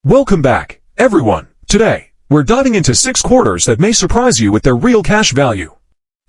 Welcome back, everyone. Today, we're diving into 6 quarters that may surprise you with their real cash value.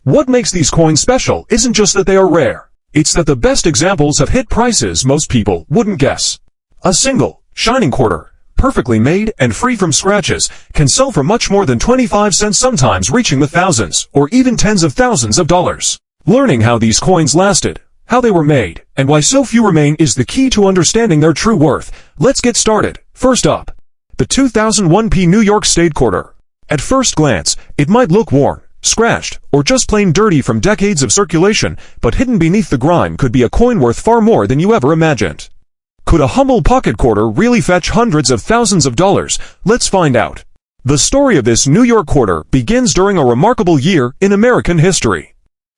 What makes these coins special isn't just that they are rare. It's that the best examples have hit prices most people wouldn't guess. A single, shining quarter, perfectly made and free from scratches, can sell for much more than 25 cents, sometimes reaching the thousands or even tens of thousands of dollars. Learning how these coins lasted, how they were made, and why so few remain is the key to understanding their true worth. Let's get started. First up, the 2001p New York State quarter. At first glance, it might look worn, scratched, or just plain dirty from decades of circulation, but hidden beneath the grime could be a coin worth far more than you ever imagined. Could a humble pocket quarter really fetch hundreds of thousands of dollars? Let's find out. The story of this New York quarter begins during a remarkable year in American history.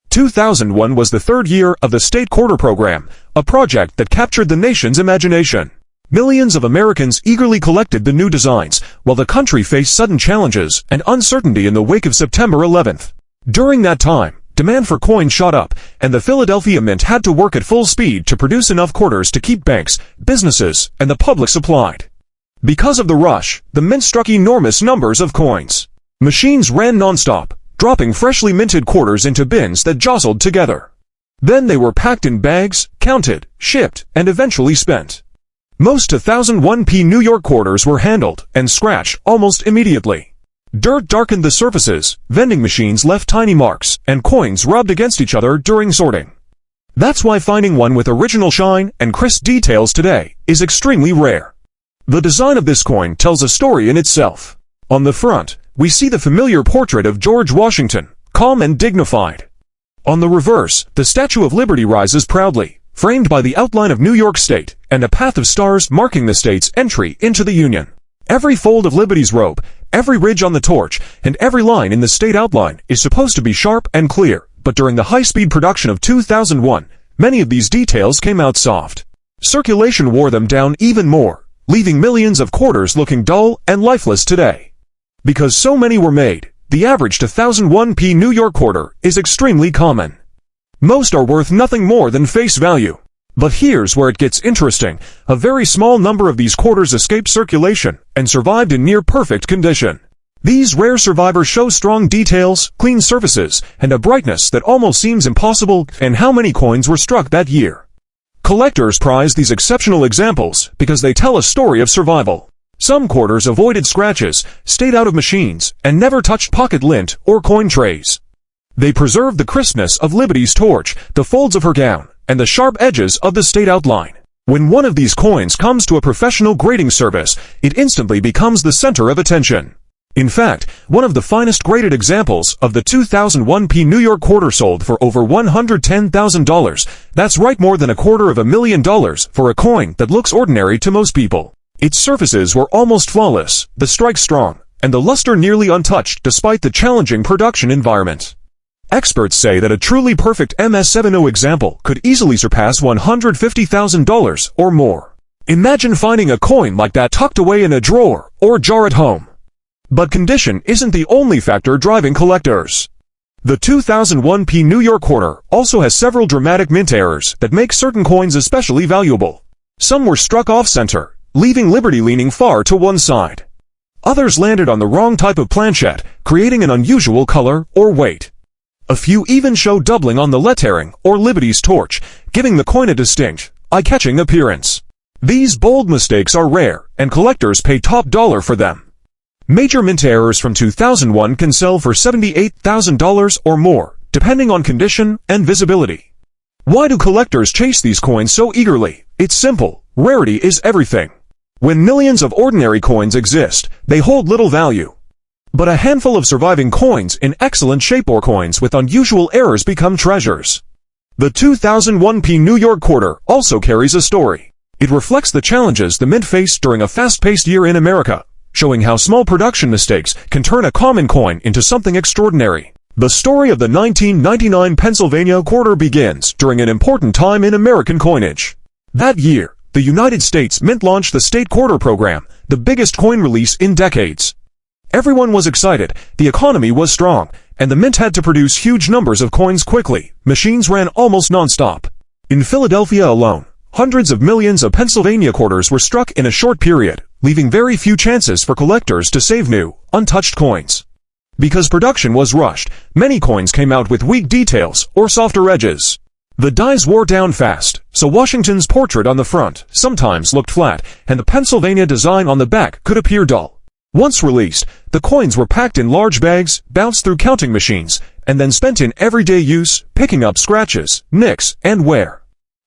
2001 was the third year of the state quarter program, a project that captured the nation's imagination. Millions of Americans eagerly collected the new designs, while the country faced sudden challenges and uncertainty in the wake of September 11th. During that time, demand for coins shot up, and the Philadelphia Mint had to work at full speed to produce enough quarters to keep banks, businesses, and the public supplied. Because of the rush, the Mint struck enormous numbers of coins. Machines ran nonstop, dropping freshly minted quarters into bins that jostled together. Then they were packed in bags, counted, shipped, and eventually spent. Most 2001p New York quarters were handled and scratched almost immediately. Dirt darkened the surfaces, vending machines left tiny marks, and coins rubbed against each other during sorting. That's why finding one with original shine and crisp details today is extremely rare. The design of this coin tells a story in itself. On the front, we see the familiar portrait of George Washington, calm and dignified. On the reverse, the Statue of Liberty rises proudly, framed by the outline of New York State, and a path of stars marking the state's entry into the Union. Every fold of Liberty's robe, every ridge on the torch, and every line in the state outline is supposed to be sharp and clear, but during the high-speed production of 2001, many of these details came out soft. Circulation wore them down even more, leaving millions of quarters looking dull and lifeless today. Because so many were made, the average 2001p New York quarter is extremely common. Most are worth nothing more than face value. But here's where it gets interesting. A very small number of these quarters escaped circulation and survived in near-perfect condition. These rare survivors show strong details, clean surfaces, and a brightness that almost seems impossible. And how many coins were struck that year? Collectors prize these exceptional examples because they tell a story of survival. Some quarters avoided scratches, stayed out of machines, and never touched pocket lint or coin trays. They preserved the crispness of Liberty's torch, the folds of her gown, and the sharp edges of the state outline. When one of these coins comes to a professional grading service, it instantly becomes the center of attention. In fact, one of the finest graded examples of the 2001p New York quarter sold for over $110,000. That's right, more than $250,000 for a coin that looks ordinary to most people. Its surfaces were almost flawless, the strike strong, and the luster nearly untouched despite the challenging production environment. Experts say that a truly perfect MS70 example could easily surpass $150,000 or more. Imagine finding a coin like that tucked away in a drawer or jar at home. But condition isn't the only factor driving collectors. The 2001p New York quarter also has several dramatic mint errors that make certain coins especially valuable. Some were struck off-center, leaving Liberty leaning far to one side. Others landed on the wrong type of planchette, creating an unusual color or weight. A few even show doubling on the lettering or Liberty's torch, giving the coin a distinct, eye-catching appearance. These bold mistakes are rare, and collectors pay top dollar for them. Major mint errors from 2001 can sell for $78,000 or more, depending on condition and visibility. Why do collectors chase these coins so eagerly? It's simple. Rarity is everything. When millions of ordinary coins exist, they hold little value. But a handful of surviving coins in excellent shape or coins with unusual errors become treasures. The 2001p New York quarter also carries a story. It reflects the challenges the mint faced during a fast-paced year in America, showing how small production mistakes can turn a common coin into something extraordinary. The story of the 1999 Pennsylvania quarter begins during an important time in American coinage. That year, the United States Mint launched the state quarter program, the biggest coin release in decades. Everyone was excited, the economy was strong, and the mint had to produce huge numbers of coins quickly. Machines ran almost non-stop. In Philadelphia alone, hundreds of millions of Pennsylvania quarters were struck in a short period, leaving very few chances for collectors to save new, untouched coins. Because production was rushed, many coins came out with weak details or softer edges. The dies wore down fast, so Washington's portrait on the front sometimes looked flat, and the Pennsylvania design on the back could appear dull. Once released, the coins were packed in large bags, bounced through counting machines, and then spent in everyday use, picking up scratches, nicks, and wear.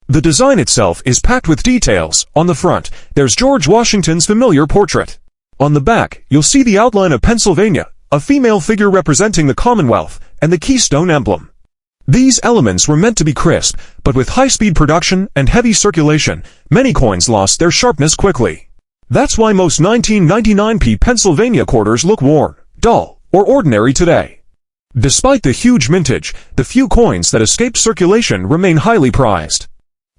The design itself is packed with details. On the front, there's George Washington's familiar portrait. On the back, you'll see the outline of Pennsylvania, a female figure representing the Commonwealth, and the Keystone emblem. These elements were meant to be crisp, but with high-speed production and heavy circulation, many coins lost their sharpness quickly. That's why most 1999p Pennsylvania quarters look worn, dull, or ordinary today. Despite the huge mintage, the few coins that escaped circulation remain highly prized.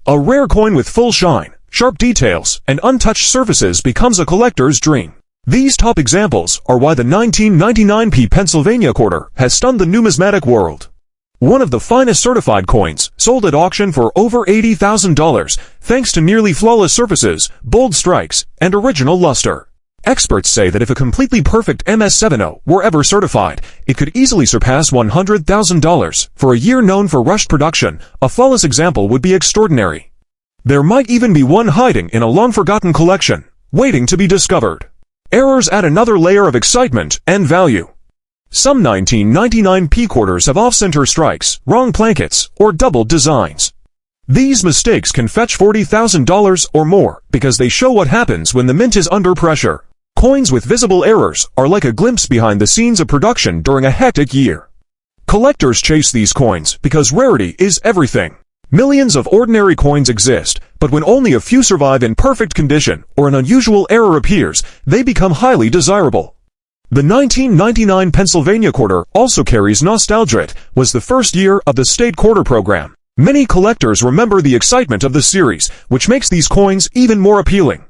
A rare coin with full shine, sharp details, and untouched surfaces becomes a collector's dream. These top examples are why the 1999p Pennsylvania quarter has stunned the numismatic world. One of the finest certified coins, sold at auction for over $80,000, thanks to nearly flawless surfaces, bold strikes, and original luster. Experts say that if a completely perfect MS70 were ever certified, it could easily surpass $100,000. For a year known for rushed production, a flawless example would be extraordinary. There might even be one hiding in a long-forgotten collection, waiting to be discovered. Errors add another layer of excitement and value. Some 1999p quarters have off-center strikes, wrong plankets, or doubled designs. These mistakes can fetch $40,000 or more because they show what happens when the mint is under pressure. Coins with visible errors are like a glimpse behind the scenes of production during a hectic year. Collectors chase these coins because rarity is everything. Millions of ordinary coins exist, but when only a few survive in perfect condition or an unusual error appears, they become highly desirable. The 1999 Pennsylvania quarter also carries nostalgia. It was the first year of the state quarter program. Many collectors remember the excitement of the series, which makes these coins even more appealing.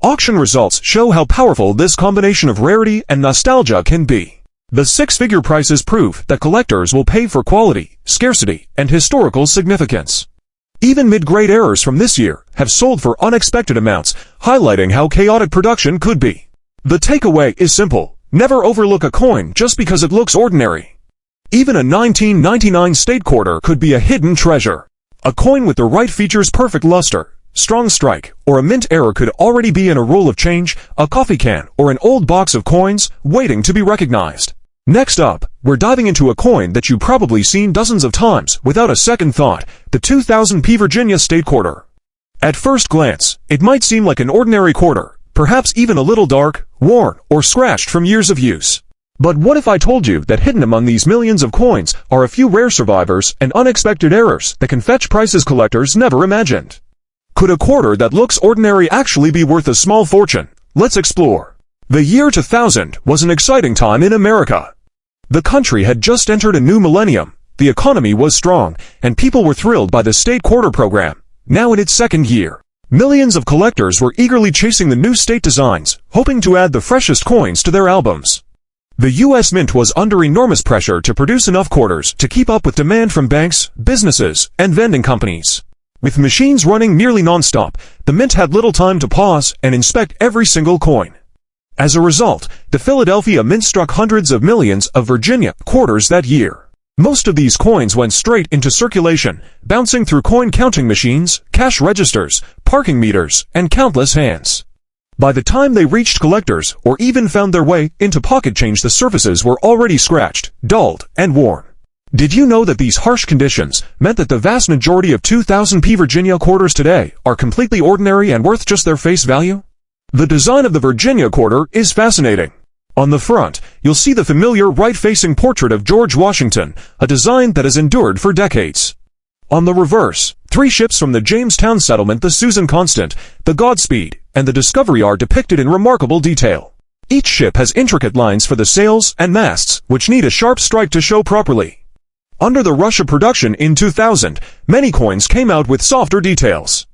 Auction results show how powerful this combination of rarity and nostalgia can be. The six-figure prices prove that collectors will pay for quality, scarcity, and historical significance. Even mid-grade errors from this year have sold for unexpected amounts, highlighting how chaotic production could be. The takeaway is simple. Never overlook a coin just because it looks ordinary. Even a 1999 state quarter could be a hidden treasure. A coin with the right features, perfect luster, strong strike, or a mint error could already be in a roll of change, a coffee can, or an old box of coins, waiting to be recognized. Next up, we're diving into a coin that you've probably seen dozens of times without a second thought, the 2000p Virginia state quarter. At first glance, it might seem like an ordinary quarter, perhaps even a little dark, worn, or scratched from years of use. But what if I told you that hidden among these millions of coins are a few rare survivors and unexpected errors that can fetch prices collectors never imagined? Could a quarter that looks ordinary actually be worth a small fortune? Let's explore. The year 2000 was an exciting time in America. The country had just entered a new millennium, the economy was strong, and people were thrilled by the state quarter program, now in its second year. Millions of collectors were eagerly chasing the new state designs, hoping to add the freshest coins to their albums. The U.S. Mint was under enormous pressure to produce enough quarters to keep up with demand from banks, businesses, and vending companies. With machines running nearly non-stop, the Mint had little time to pause and inspect every single coin. As a result, the Philadelphia Mint struck hundreds of millions of Virginia quarters that year. Most of these coins went straight into circulation, bouncing through coin counting machines, cash registers, parking meters, and countless hands. By the time they reached collectors, or even found their way into pocket change, the surfaces were already scratched, dulled, and worn. Did you know that these harsh conditions meant that the vast majority of 2000p Virginia quarters today are completely ordinary and worth just their face value? The design of the Virginia quarter is fascinating. On the front, you'll see the familiar right-facing portrait of George Washington, a design that has endured for decades. On the reverse, three ships from the Jamestown settlement, the Susan Constant, the Godspeed, and the Discovery, are depicted in remarkable detail. Each ship has intricate lines for the sails and masts, which need a sharp strike to show properly. Under the rush of production in 2000, many coins came out with softer details.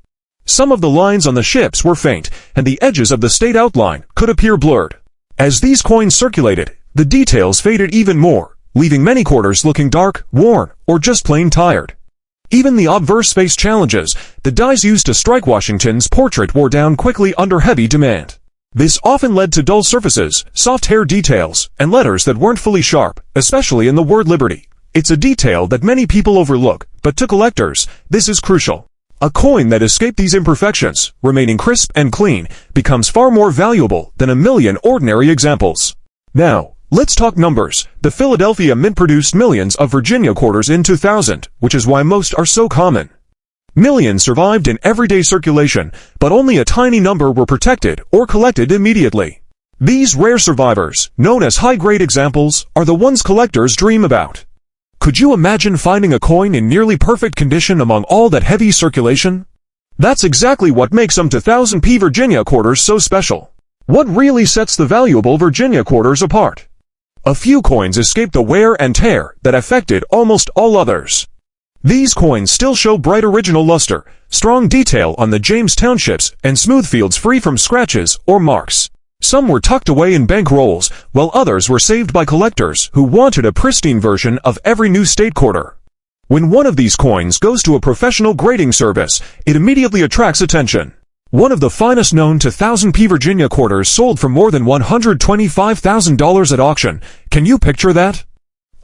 Some of the lines on the ships were faint, and the edges of the state outline could appear blurred. As these coins circulated, the details faded even more, leaving many quarters looking dark, worn, or just plain tired. Even the obverse face challenges, the dies used to strike Washington's portrait, wore down quickly under heavy demand. This often led to dull surfaces, soft hair details, and letters that weren't fully sharp, especially in the word Liberty. It's a detail that many people overlook, but to collectors, this is crucial. A coin that escaped these imperfections, remaining crisp and clean, becomes far more valuable than a million ordinary examples. Now, let's talk numbers. The Philadelphia Mint produced millions of Virginia quarters in 2000, which is why most are so common. Millions survived in everyday circulation, but only a tiny number were protected or collected immediately. These rare survivors, known as high-grade examples, are the ones collectors dream about. Could you imagine finding a coin in nearly perfect condition among all that heavy circulation? That's exactly what makes some 2000p Virginia quarters so special. What really sets the valuable Virginia quarters apart? A few coins escaped the wear and tear that affected almost all others. These coins still show bright original luster, strong detail on the James Townships, and smooth fields free from scratches or marks. Some were tucked away in bank rolls, while others were saved by collectors who wanted a pristine version of every new state quarter. When one of these coins goes to a professional grading service, it immediately attracts attention. One of the finest known 2000p Virginia quarters sold for more than $125,000 at auction. Can you picture that?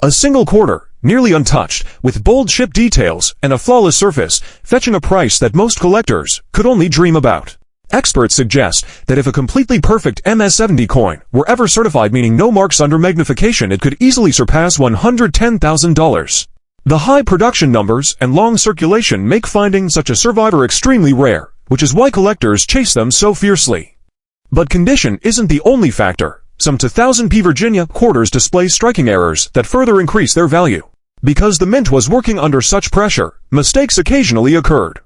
A single quarter, nearly untouched, with bold ship details and a flawless surface, fetching a price that most collectors could only dream about. Experts suggest that if a completely perfect MS-70 coin were ever certified, meaning no marks under magnification, it could easily surpass $110,000. The high production numbers and long circulation make finding such a survivor extremely rare, which is why collectors chase them so fiercely. But condition isn't the only factor. Some 2000p Virginia quarters display striking errors that further increase their value. Because the mint was working under such pressure, mistakes occasionally occurred.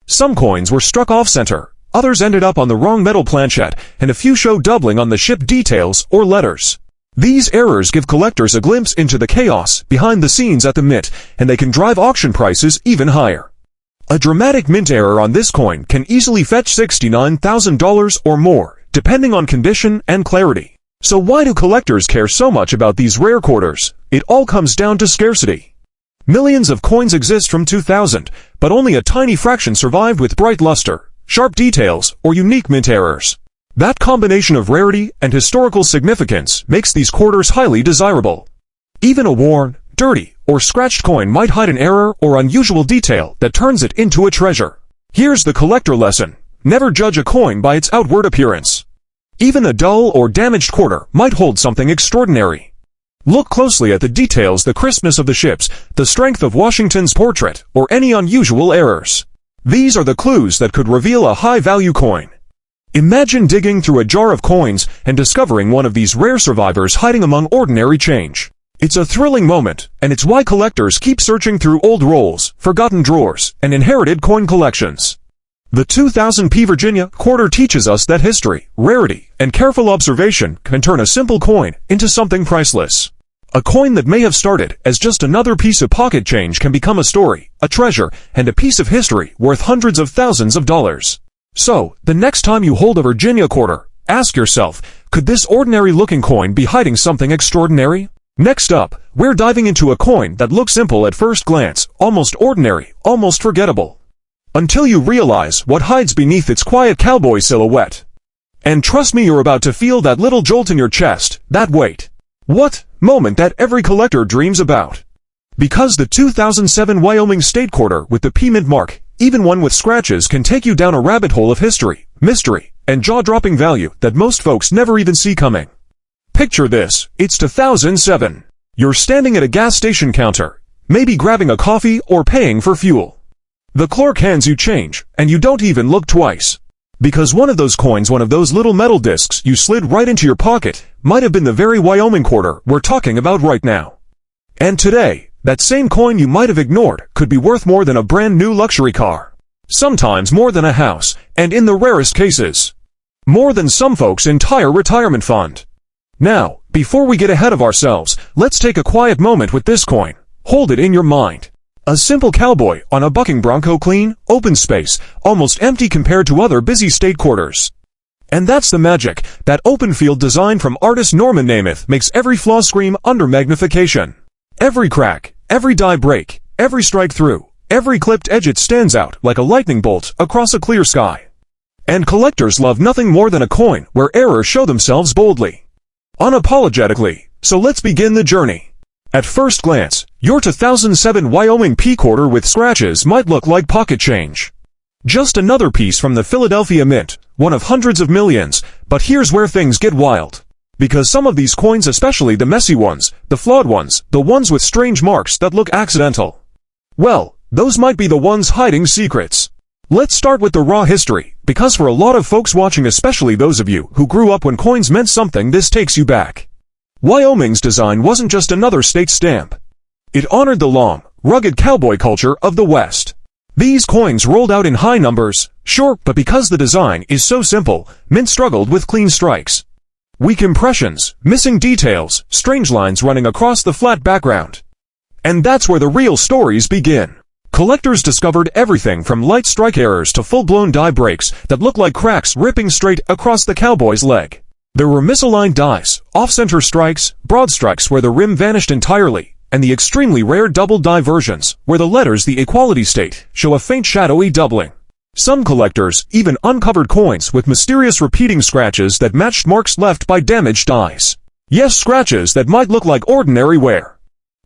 Some coins were struck off-center. Others ended up on the wrong metal planchette, and a few show doubling on the ship details or letters. These errors give collectors a glimpse into the chaos behind the scenes at the mint, and they can drive auction prices even higher. A dramatic mint error on this coin can easily fetch $69,000 or more, depending on condition and clarity. So why do collectors care so much about these rare quarters? It all comes down to scarcity. Millions of coins exist from 2000, but only a tiny fraction survived with bright luster, sharp details, or unique mint errors. That combination of rarity and historical significance makes these quarters highly desirable. Even a worn, dirty, or scratched coin might hide an error or unusual detail that turns it into a treasure. Here's the collector lesson. Never judge a coin by its outward appearance. Even a dull or damaged quarter might hold something extraordinary. Look closely at the details, the crispness of the ships, the strength of Washington's portrait, or any unusual errors. These are the clues that could reveal a high-value coin. Imagine digging through a jar of coins and discovering one of these rare survivors hiding among ordinary change. It's a thrilling moment, and it's why collectors keep searching through old rolls, forgotten drawers, and inherited coin collections. The 2000p Virginia quarter teaches us that history, rarity, and careful observation can turn a simple coin into something priceless. A coin that may have started as just another piece of pocket change can become a story, a treasure, and a piece of history worth hundreds of thousands of dollars. So, the next time you hold a Virginia quarter, ask yourself, could this ordinary-looking coin be hiding something extraordinary? Next up, we're diving into a coin that looks simple at first glance, almost ordinary, almost forgettable. Until you realize what hides beneath its quiet cowboy silhouette. And trust me, you're about to feel that little jolt in your chest, that weight. What moment that every collector dreams about. Because the 2007 Wyoming State Quarter with the P Mint mark, even one with scratches, can take you down a rabbit hole of history, mystery, and jaw-dropping value that most folks never even see coming. Picture this, it's 2007. You're standing at a gas station counter, maybe grabbing a coffee or paying for fuel. The clerk hands you change, and you don't even look twice. Because one of those coins, one of those little metal discs you slid right into your pocket, might have been the very Wyoming quarter we're talking about right now. And today, that same coin you might have ignored could be worth more than a brand new luxury car. Sometimes more than a house, and in the rarest cases, more than some folks' entire retirement fund. Now, before we get ahead of ourselves, let's take a quiet moment with this coin. Hold it in your mind. A simple cowboy on a bucking bronco, clean, open space, almost empty compared to other busy state quarters. And that's the magic. That open field design from artist Norman Namath makes every flaw scream under magnification. Every crack, every die break, every strike through, every clipped edge, it stands out like a lightning bolt across a clear sky. And collectors love nothing more than a coin where errors show themselves boldly, unapologetically. So let's begin the journey. At first glance, your 2007 Wyoming P quarter with scratches might look like pocket change. Just another piece from the Philadelphia Mint, one of hundreds of millions. But here's where things get wild. Because some of these coins, especially the messy ones, the flawed ones, the ones with strange marks that look accidental, well, those might be the ones hiding secrets. Let's start with the raw history, because for a lot of folks watching, especially those of you who grew up when coins meant something, this takes you back. Wyoming's design wasn't just another state stamp. It honored the long, rugged cowboy culture of the West. These coins rolled out in high numbers, sure, but because the design is so simple, Mint struggled with clean strikes, weak impressions, missing details, strange lines running across the flat background. And that's where the real stories begin. Collectors discovered everything from light strike errors to full-blown die breaks that look like cracks ripping straight across the cowboy's leg. There were misaligned dies, off-center strikes, broad strikes where the rim vanished entirely, and the extremely rare double die versions, where the letters, the equality state, show a faint shadowy doubling. Some collectors even uncovered coins with mysterious repeating scratches that matched marks left by damaged dies. Yes, scratches that might look like ordinary wear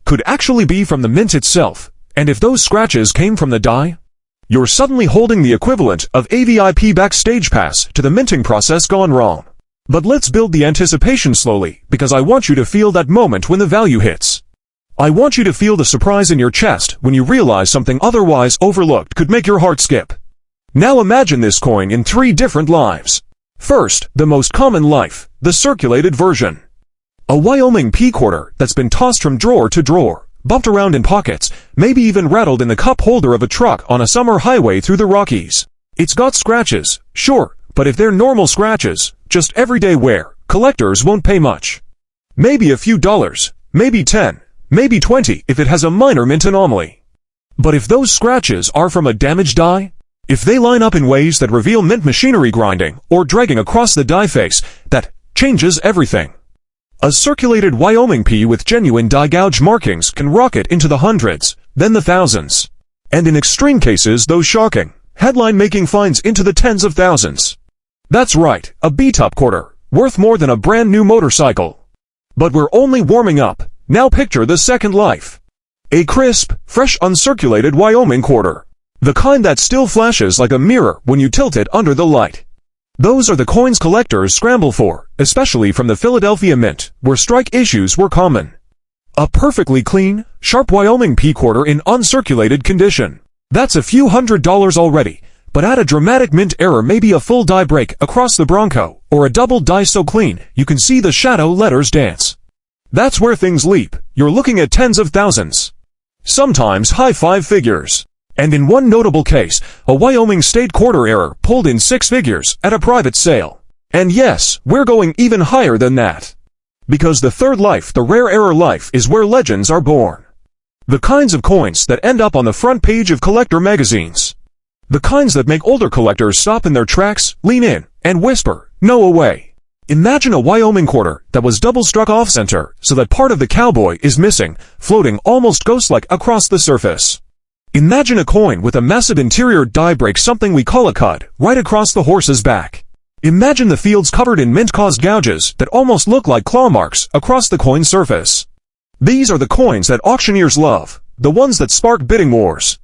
could actually be from the mint itself. And if those scratches came from the die, you're suddenly holding the equivalent of a VIP backstage pass to the minting process gone wrong. But let's build the anticipation slowly, because I want you to feel that moment when the value hits. I want you to feel the surprise in your chest when you realize something otherwise overlooked could make your heart skip. Now imagine this coin in 3 different lives. First, the most common life, the circulated version. A Wyoming P quarter that's been tossed from drawer to drawer, bumped around in pockets, maybe even rattled in the cup holder of a truck on a summer highway through the Rockies. It's got scratches, sure, but if they're normal scratches, just everyday wear, collectors won't pay much. Maybe a few dollars, maybe 10, maybe 20 if it has a minor mint anomaly. But if those scratches are from a damaged die, if they line up in ways that reveal mint machinery grinding or dragging across the die face, that changes everything. A circulated Wyoming P with genuine die gouge markings can rocket into the hundreds, then the thousands. And in extreme cases, those shocking, headline-making finds into the tens of thousands. That's right, a beat-up quarter, worth more than a brand-new motorcycle. But we're only warming up. Now picture the second life. A crisp, fresh uncirculated Wyoming quarter. The kind that still flashes like a mirror when you tilt it under the light. Those are the coins collectors scramble for, especially from the Philadelphia Mint, where strike issues were common. A perfectly clean, sharp Wyoming P quarter in uncirculated condition. That's a few $100s already, but add a dramatic mint error, maybe a full die break across the Bronco, or a double die so clean you can see the shadow letters dance. That's where things leap. You're looking at tens of thousands. Sometimes high 5 figures. And in one notable case, a Wyoming state quarter error pulled in 6 figures at a private sale. And yes, we're going even higher than that. Because the third life, the rare error life, is where legends are born. The kinds of coins that end up on the front page of collector magazines. The kinds that make older collectors stop in their tracks, lean in, and whisper, "No away." Imagine a Wyoming quarter that was double struck off-center so that part of the cowboy is missing, floating almost ghost-like across the surface. Imagine a coin with a massive interior die break, something we call a cud, right across the horse's back. Imagine the fields covered in mint-caused gouges that almost look like claw marks across the coin surface. These are the coins that auctioneers love, the ones that spark bidding wars.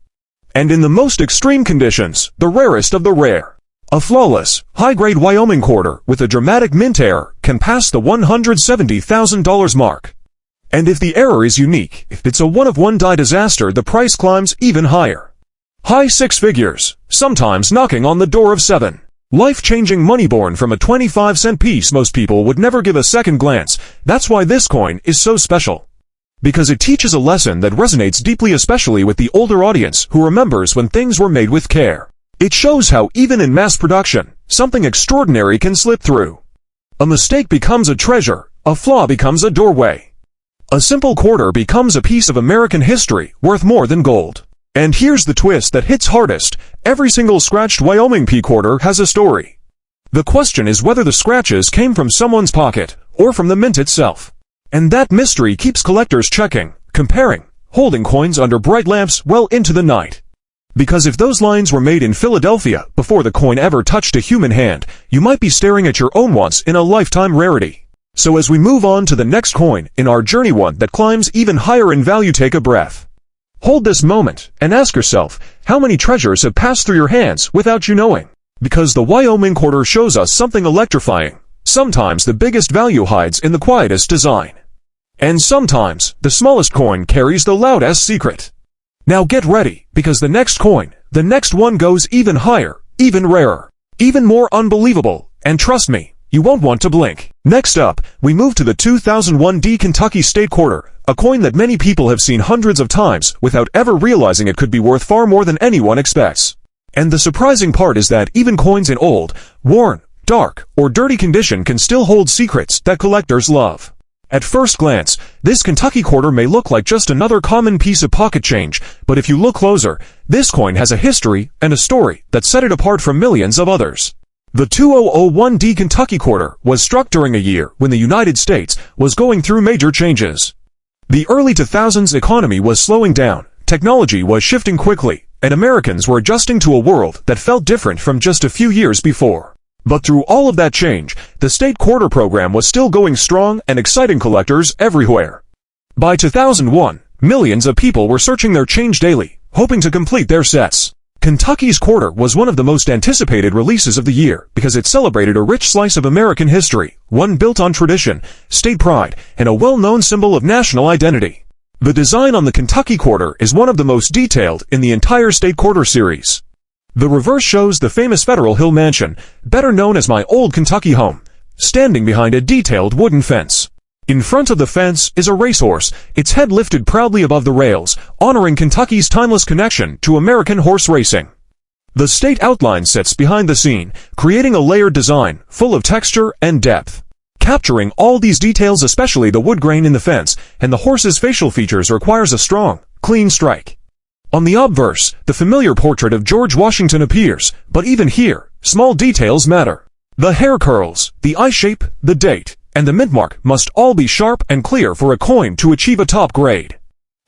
And in the most extreme conditions, the rarest of the rare. A flawless, high-grade Wyoming quarter with a dramatic mint error can pass the $170,000 mark. And if the error is unique, if it's a one-of-one die disaster, the price climbs even higher. High 6 figures, sometimes knocking on the door of 7. Life-changing money born from a 25-cent piece most people would never give a second glance. That's why this coin is so special. Because it teaches a lesson that resonates deeply, especially with the older audience who remembers when things were made with care. It shows how even in mass production, something extraordinary can slip through. A mistake becomes a treasure, a flaw becomes a doorway. A simple quarter becomes a piece of American history worth more than gold. And here's the twist that hits hardest. Every single scratched Wyoming P quarter has a story. The question is whether the scratches came from someone's pocket or from the mint itself. And that mystery keeps collectors checking, comparing, holding coins under bright lamps well into the night. Because if those lines were made in Philadelphia before the coin ever touched a human hand, you might be staring at your own once-in-a-lifetime rarity. So as we move on to the next coin in our journey, one that climbs even higher in value, take a breath. Hold this moment and ask yourself how many treasures have passed through your hands without you knowing. Because the Wyoming quarter shows us something electrifying. Sometimes the biggest value hides in the quietest design. And sometimes the smallest coin carries the loudest secret. Now get ready, because the next one goes even higher, even rarer, even more unbelievable, and trust me, you won't want to blink. Next up, we move to the 2001 Kentucky State Quarter, a coin that many people have seen hundreds of times without ever realizing it could be worth far more than anyone expects. And the surprising part is that even coins in old, worn, dark, or dirty condition can still hold secrets that collectors love. At first glance, this Kentucky quarter may look like just another common piece of pocket change, but if you look closer, this coin has a history and a story that set it apart from millions of others. The 2001 Kentucky quarter was struck during a year when the United States was going through major changes. The early 2000s economy was slowing down, technology was shifting quickly, and Americans were adjusting to a world that felt different from just a few years before. But through all of that change, the state quarter program was still going strong and exciting collectors everywhere. By 2001, millions of people were searching their change daily, hoping to complete their sets. Kentucky's quarter was one of the most anticipated releases of the year because it celebrated a rich slice of American history, one built on tradition, state pride, and a well-known symbol of national identity. The design on the Kentucky quarter is one of the most detailed in the entire state quarter series. The reverse shows the famous Federal Hill Mansion, better known as my old Kentucky home, standing behind a detailed wooden fence. In front of the fence is a racehorse, its head lifted proudly above the rails, honoring Kentucky's timeless connection to American horse racing. The state outline sits behind the scene, creating a layered design full of texture and depth. Capturing all these details, especially the wood grain in the fence and the horse's facial features, requires a strong, clean strike. On the obverse, the familiar portrait of George Washington appears, but even here, small details matter. The hair curls, the eye shape, the date, and the mint mark must all be sharp and clear for a coin to achieve a top grade.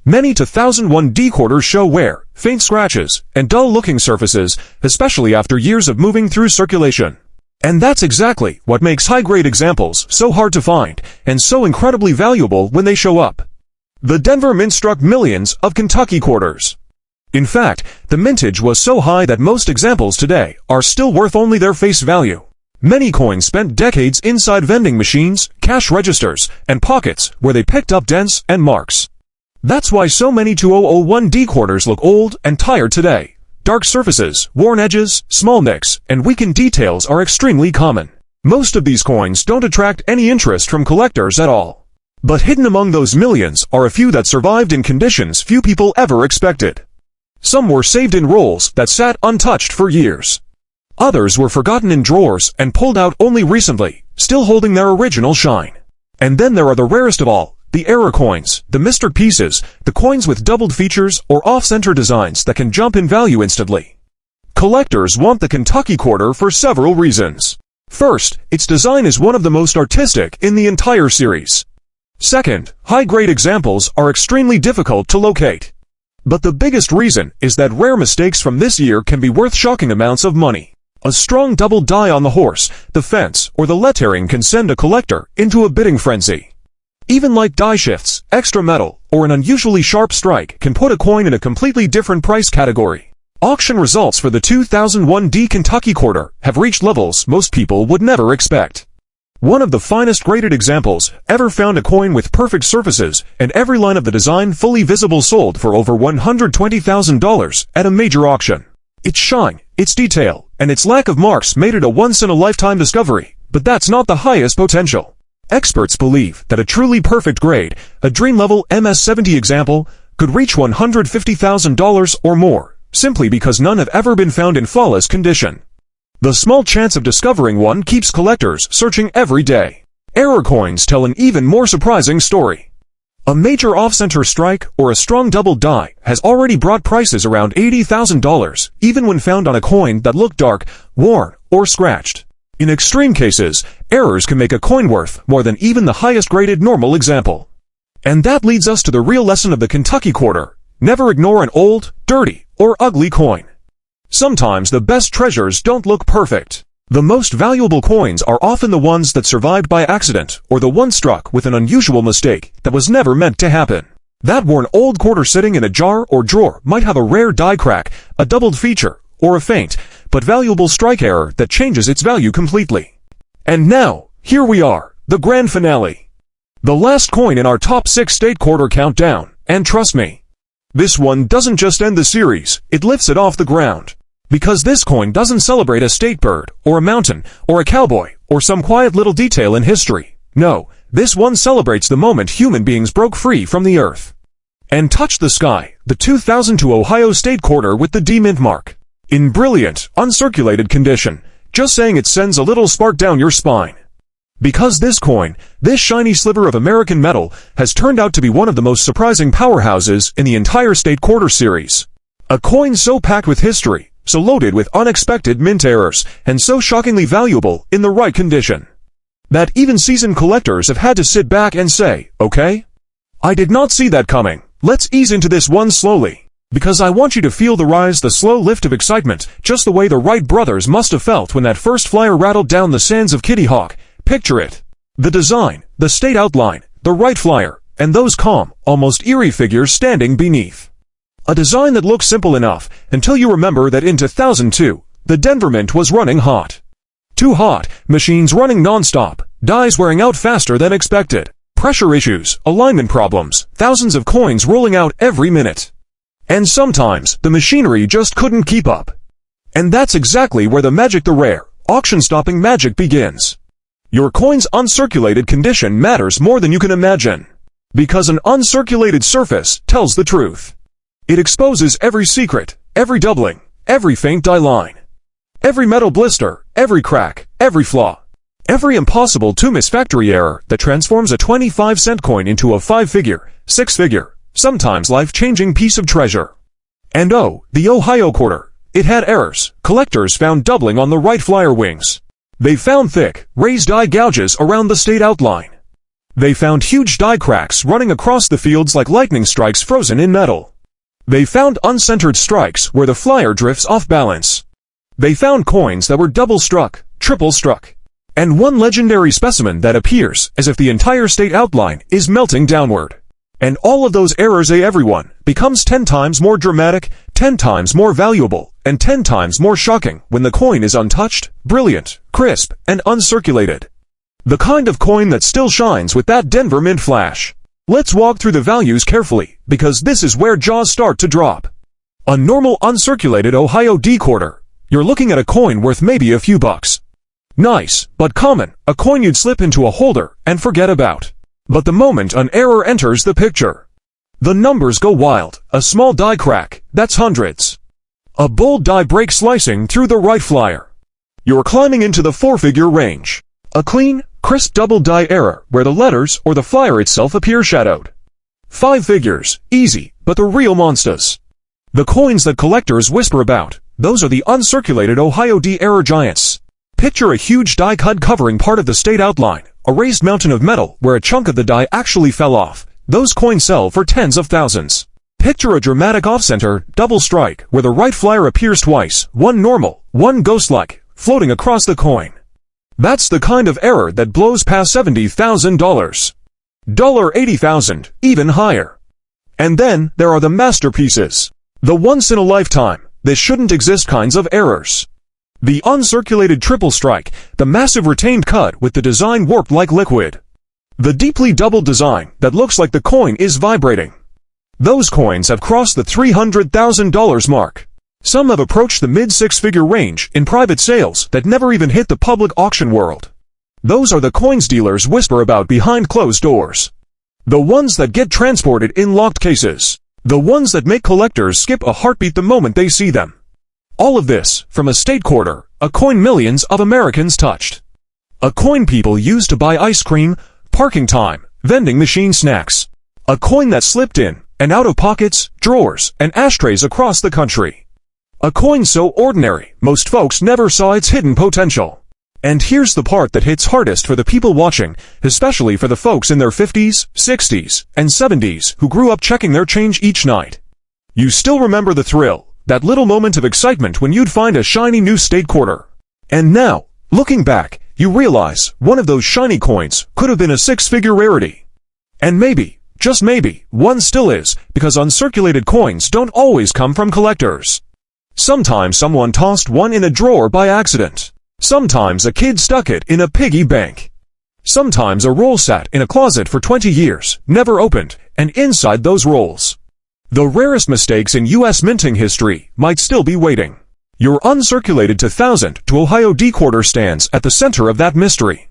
Many 2001 quarters show wear, faint scratches, and dull-looking surfaces, especially after years of moving through circulation. And that's exactly what makes high-grade examples so hard to find, and so incredibly valuable when they show up. The Denver Mint struck millions of Kentucky quarters. In fact, the mintage was so high that most examples today are still worth only their face value. Many coins spent decades inside vending machines, cash registers, and pockets where they picked up dents and marks. That's why so many 2001 quarters look old and tired today. Dark surfaces, worn edges, small nicks, and weakened details are extremely common. Most of these coins don't attract any interest from collectors at all. But hidden among those millions are a few that survived in conditions few people ever expected. Some were saved in rolls that sat untouched for years. Others were forgotten in drawers and pulled out only recently, still holding their original shine. And then there are the rarest of all, the error coins, the mystery pieces, the coins with doubled features or off-center designs that can jump in value instantly. Collectors want the Kentucky quarter for several reasons. First, its design is one of the most artistic in the entire series. Second, high-grade examples are extremely difficult to locate. But the biggest reason is that rare mistakes from this year can be worth shocking amounts of money. A strong double die on the horse, the fence, or the lettering can send a collector into a bidding frenzy. Even light die shifts, extra metal, or an unusually sharp strike can put a coin in a completely different price category. Auction results for the 2001 Kentucky quarter have reached levels most people would never expect. One of the finest graded examples ever found a coin with perfect surfaces and every line of the design fully visible sold for over $120,000 at a major auction. Its shine, its detail, and its lack of marks made it a once-in-a-lifetime discovery, but that's not the highest potential. Experts believe that a truly perfect grade, a dream-level MS-70 example, could reach $150,000 or more, simply because none have ever been found in flawless condition. The small chance of discovering one keeps collectors searching every day. Error coins tell an even more surprising story. A major off-center strike or a strong double die has already brought prices around $80,000, even when found on a coin that looked dark, worn, or scratched. In extreme cases, errors can make a coin worth more than even the highest-graded normal example. And that leads us to the real lesson of the Kentucky quarter. Never ignore an old, dirty, or ugly coin. Sometimes the best treasures don't look perfect. The most valuable coins are often the ones that survived by accident, or the ones struck with an unusual mistake that was never meant to happen. That worn old quarter sitting in a jar or drawer might have a rare die crack, a doubled feature, or a faint, but valuable strike error that changes its value completely. And now, here we are, the grand finale. The last coin in our top 6 state quarter countdown, and trust me, this one doesn't just end the series, it lifts it off the ground. Because this coin doesn't celebrate a state bird, or a mountain, or a cowboy, or some quiet little detail in history. No, this one celebrates the moment human beings broke free from the earth and touched the sky, the 2002 Ohio State quarter with the D mint mark. In brilliant, uncirculated condition, just saying it sends a little spark down your spine. Because this coin, this shiny sliver of American metal, has turned out to be one of the most surprising powerhouses in the entire state quarter series. A coin so packed with history, so loaded with unexpected mint errors, and so shockingly valuable in the right condition, that even seasoned collectors have had to sit back and say, okay, I did not see that coming. Let's ease into this one slowly, because I want you to feel the slow lift of excitement, just the way the Wright brothers must have felt when that first flyer rattled down the sands of Kitty Hawk. Picture it. The design, the state outline, the Wright flyer, and those calm, almost eerie figures standing beneath. A design that looks simple enough, until you remember that in 2002, the Denver Mint was running hot. Too hot, machines running non-stop, dies wearing out faster than expected, pressure issues, alignment problems, thousands of coins rolling out every minute. And sometimes, the machinery just couldn't keep up. And that's exactly where the magic, the rare, auction-stopping magic begins. Your coin's uncirculated condition matters more than you can imagine. Because an uncirculated surface tells the truth. It exposes every secret, every doubling, every faint die line, every metal blister, every crack, every flaw, every impossible to miss factory error that transforms a 25-cent coin into a 5-figure, 6-figure, sometimes life-changing piece of treasure. And oh, the Ohio quarter, it had errors. Collectors found doubling on the Wright flyer wings. They found thick, raised die gouges around the state outline. They found huge die cracks running across the fields like lightning strikes frozen in metal. They found uncentered strikes where the flyer drifts off balance. They found coins that were double struck, triple struck, and one legendary specimen that appears as if the entire state outline is melting downward. And all of those errors, everyone, becomes 10 times more dramatic, 10 times more valuable, and 10 times more shocking when the coin is untouched, brilliant, crisp, and uncirculated. The kind of coin that still shines with that Denver Mint flash. Let's walk through the values carefully, because this is where jaws start to drop. A normal uncirculated Ohio D quarter. You're looking at a coin worth maybe a few bucks. Nice, but common, a coin you'd slip into a holder and forget about. But the moment an error enters the picture, the numbers go wild. A small die crack, that's hundreds. A bold die break slicing through the Wright flyer. You're climbing into the 4-figure range. A clean, crisp double die error where the letters or the flyer itself appear shadowed. 5 figures, easy, but the real monsters. The coins that collectors whisper about, those are the uncirculated Ohio D error giants. Picture a huge die cut covering part of the state outline, a raised mountain of metal where a chunk of the die actually fell off. Those coins sell for tens of thousands. Picture a dramatic off-center, double strike where the Wright flyer appears twice, one normal, one ghost-like, floating across the coin. That's the kind of error that blows past $70,000. $80,000, even higher. And then, there are the masterpieces. The once-in-a-lifetime, this shouldn't exist kinds of errors. The uncirculated triple strike, the massive retained cut with the design warped like liquid. The deeply doubled design that looks like the coin is vibrating. Those coins have crossed the $300,000 mark. Some have approached the mid-6-figure range in private sales that never even hit the public auction world. Those are the coins dealers whisper about behind closed doors. The ones that get transported in locked cases. The ones that make collectors skip a heartbeat the moment they see them. All of this from a state quarter, a coin millions of Americans touched. A coin people used to buy ice cream, parking time, vending machine snacks. A coin that slipped in and out of pockets, drawers, and ashtrays across the country. A coin so ordinary, most folks never saw its hidden potential. And here's the part that hits hardest for the people watching, especially for the folks in their 50s, 60s, and 70s who grew up checking their change each night. You still remember the thrill, That little moment of excitement when you'd find a shiny new state quarter. And now, looking back, you realize one of those shiny coins could have been a six-figure rarity. And maybe, just maybe, one still is, because uncirculated coins don't always come from collectors. Sometimes someone tossed one in a drawer by accident. Sometimes a kid stuck it in a piggy bank. Sometimes a roll sat in a closet for 20 years, never opened, and inside those rolls, the rarest mistakes in U.S. minting history might still be waiting. Your uncirculated 2000 to Ohio D quarter stands at the center of that mystery.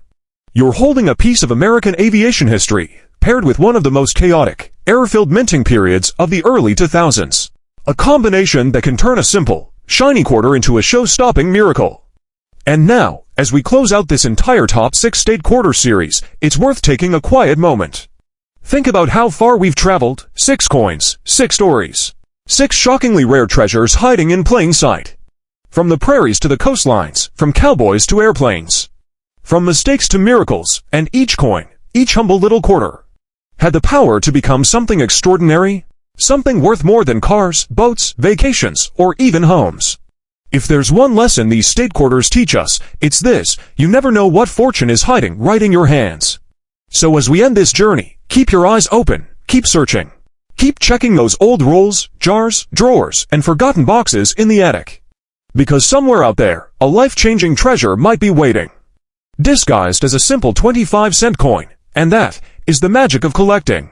You're holding a piece of American aviation history, paired with one of the most chaotic, error-filled minting periods of the early 2000s. A combination that can turn a simple, shiny quarter into a show-stopping miracle. And now, as we close out this entire Top 6 State Quarter series, it's worth taking a quiet moment. Think about how far we've traveled: 6 coins, 6 stories, 6 shockingly rare treasures hiding in plain sight. From the prairies to the coastlines, from cowboys to airplanes. From mistakes to miracles, and each coin, each humble little quarter, had the power to become something extraordinary, something worth more than cars, boats, vacations, or even homes. If there's one lesson these state quarters teach us, it's this: you never know what fortune is hiding right in your hands. So as we end this journey, keep your eyes open, keep searching. Keep checking those old rolls, jars, drawers, and forgotten boxes in the attic. Because somewhere out there, a life-changing treasure might be waiting, disguised as a simple 25-cent coin, and that is the magic of collecting.